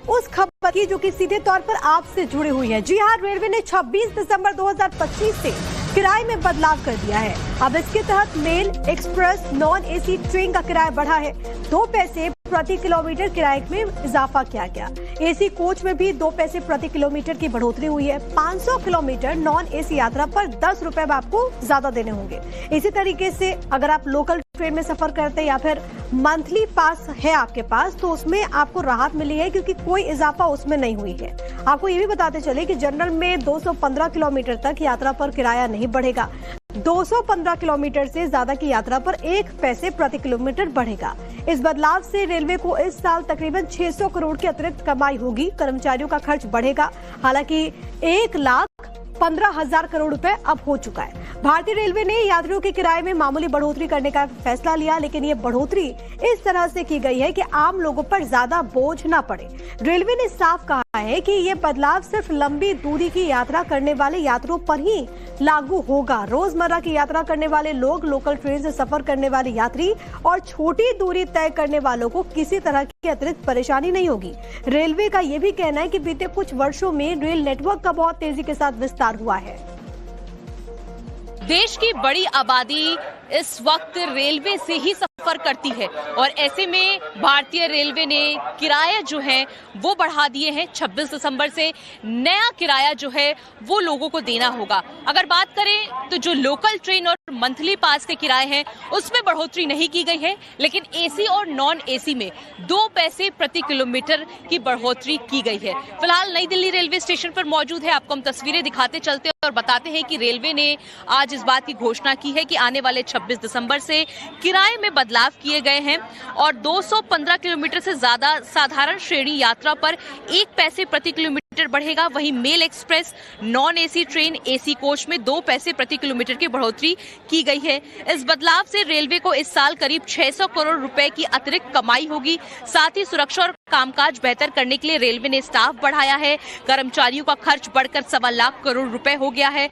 उस खबर की जो कि सीधे तौर पर आपसे जुड़ी हुई है। जी हाँ, रेलवे ने 26 दिसंबर 2025 से किराए में बदलाव कर दिया है। अब इसके तहत mail, express, non AC train का किराया बढ़ा है। 2 पैसे प्रति किलोमीटर किराए में इजाफा किया गया। एसी कोच में भी 2 पैसे प्रति किलोमीटर की बढ़ोतरी हुई है। 500 किलोमीटर नॉन एसी यात्रा पर 10 रुपए आपको ज्यादा देने होंगे। इसी तरीके से अगर आप लोकल ट्रेन में सफर करते हैं या फिर मंथली पास है आपके पास, तो उसमें आपको राहत मिली है क्योंकि कोई इजाफा उसमें नहीं हुई है। आपको ये भी बताते चले कि जनरल में 215 किलोमीटर तक यात्रा पर किराया नहीं बढ़ेगा। 215 किलोमीटर से ज्यादा की यात्रा पर 1 पैसे प्रति किलोमीटर बढ़ेगा। इस बदलाव से रेलवे को इस साल तकरीबन 600 करोड़ की अतिरिक्त कमाई होगी। कर्मचारियों का खर्च बढ़ेगा। हालांकि 1,15,000 करोड़ रुपए अब हो चुका है। भारतीय रेलवे ने यात्रियों के किराए में मामूली बढ़ोतरी करने का फैसला लिया, लेकिन ये बढ़ोतरी इस तरह से की गई है कि आम लोगों पर ज्यादा बोझ न पड़े। रेलवे ने साफ कहा है कि ये बदलाव सिर्फ लंबी दूरी की यात्रा करने वाले यात्रियों पर ही लागू होगा। रोजमर्रा की यात्रा करने वाले लोग, लोकल ट्रेन से सफर करने वाले यात्री और छोटी दूरी तय करने वालों को किसी तरह की अतिरिक्त परेशानी नहीं होगी। रेलवे का ये भी कहना है कि बीते कुछ वर्षों में रेल नेटवर्क का बहुत तेजी के साथ विस्तार हुआ है। देश की बड़ी आबादी इस वक्त रेलवे से ही सफर करती है और ऐसे में भारतीय रेलवे ने किराया जो है वो बढ़ा दिए हैं। 26 दिसंबर से नया किराया जो है वो लोगों को देना होगा। अगर बात करें तो जो लोकल ट्रेन और मंथली पास के किराए हैं उसमें बढ़ोतरी नहीं की गई है, लेकिन एसी और नॉन एसी में 2 पैसे प्रति किलोमीटर की बढ़ोतरी की गई है। फिलहाल नई दिल्ली रेलवे स्टेशन पर मौजूद है। आपको हम तस्वीरें दिखाते चलते और बताते हैं कि रेलवे ने आज इस बात की घोषणा की है कि आने वाले 26 दिसंबर से किराए में बदलाव किए गए हैं और 215 किलोमीटर से ज्यादा साधारण श्रेणी यात्रा पर 1 पैसे प्रति किलोमीटर बढ़ेगा। वहीं mail express, non AC train, AC coach में 2 पैसे प्रति किलोमीटर की बढ़ोतरी की गई है। इस बदलाव से रेलवे को इस साल करीब 600 करोड़ रुपए की अतिरिक्त कमाई होगी। साथ ही सुरक्षा और कामकाज बेहतर करने के लिए रेलवे ने स्टाफ बढ़ाया है। कर्मचारियों का खर्च बढ़कर 1.25 लाख करोड़ रुपए हो गया है।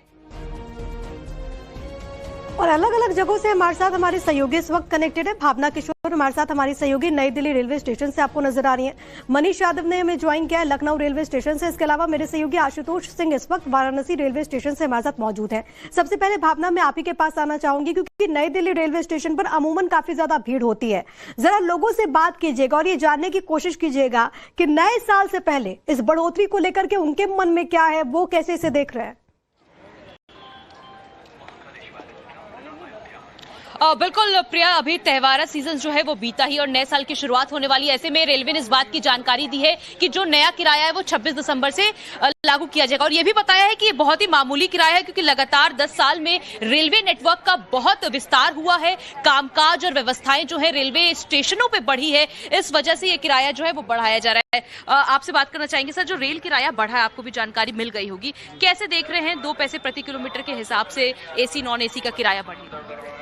और अलग अलग जगहों से हमारे साथ हमारे सहयोगी इस वक्त कनेक्टेड है। भावना किशोर हमारे साथ हमारी सहयोगी नई दिल्ली रेलवे स्टेशन से आपको नजर आ रही है। मनीष यादव ने हमें ज्वाइन किया है लखनऊ रेलवे स्टेशन से। इसके अलावा मेरे सहयोगी आशुतोष सिंह इस वक्त वाराणसी रेलवे स्टेशन से हमारे साथ मौजूद है। सबसे पहले भावना, मैं आप ही के पास आना चाहूंगी क्योंकि नई दिल्ली रेलवे स्टेशन पर अमूमन काफी ज्यादा भीड़ होती है। जरा लोगों से बात कीजिएगा और ये जानने की कोशिश कीजिएगा कि नए साल से पहले इस बढ़ोतरी को लेकर के उनके मन में क्या है, वो कैसे इसे देख रहे हैं। बिल्कुल प्रिया, अभी त्योहार सीजन जो है वो बीता ही और नए साल की शुरुआत होने वाली है। ऐसे में रेलवे ने इस बात की जानकारी दी है कि जो नया किराया है वो 26 दिसंबर से लागू किया जाएगा और ये भी बताया है कि ये बहुत ही मामूली किराया है क्योंकि लगातार 10 साल में रेलवे नेटवर्क का बहुत विस्तार हुआ है। कामकाज और व्यवस्थाएं जो है रेलवे स्टेशनों पे बढ़ी है, इस वजह से ये किराया जो है वो बढ़ाया जा रहा है। आपसे बात करना चाहेंगे सर, जो रेल किराया बढ़ा है आपको भी जानकारी मिल गई होगी, कैसे देख रहे हैं 2 पैसे प्रति किलोमीटर के हिसाब से एसी नॉन एसी का किराया बढ़ेगा?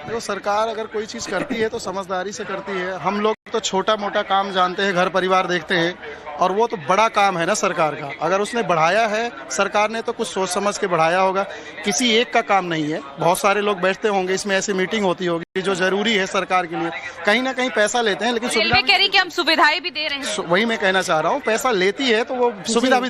देखो, सरकार अगर कोई चीज़ करती है तो समझदारी से करती है। हम लोग तो छोटा मोटा काम जानते हैं, घर परिवार देखते हैं, और वो तो बड़ा काम है ना सरकार का। अगर उसने बढ़ाया है, सरकार ने तो कुछ सोच समझ के बढ़ाया होगा। किसी एक का काम नहीं है, बहुत सारे लोग बैठते होंगे, इसमें ऐसी मीटिंग होती होगी जो जरूरी है सरकार के लिए। कहीं ना कहीं पैसा लेते हैं, लेकिन रेलवे कह रही है कि हम सुविधाएं भी दे रहे हैं। वही मैं कहना चाह रहा हूँ, पैसा लेती है तो वो सुविधा भी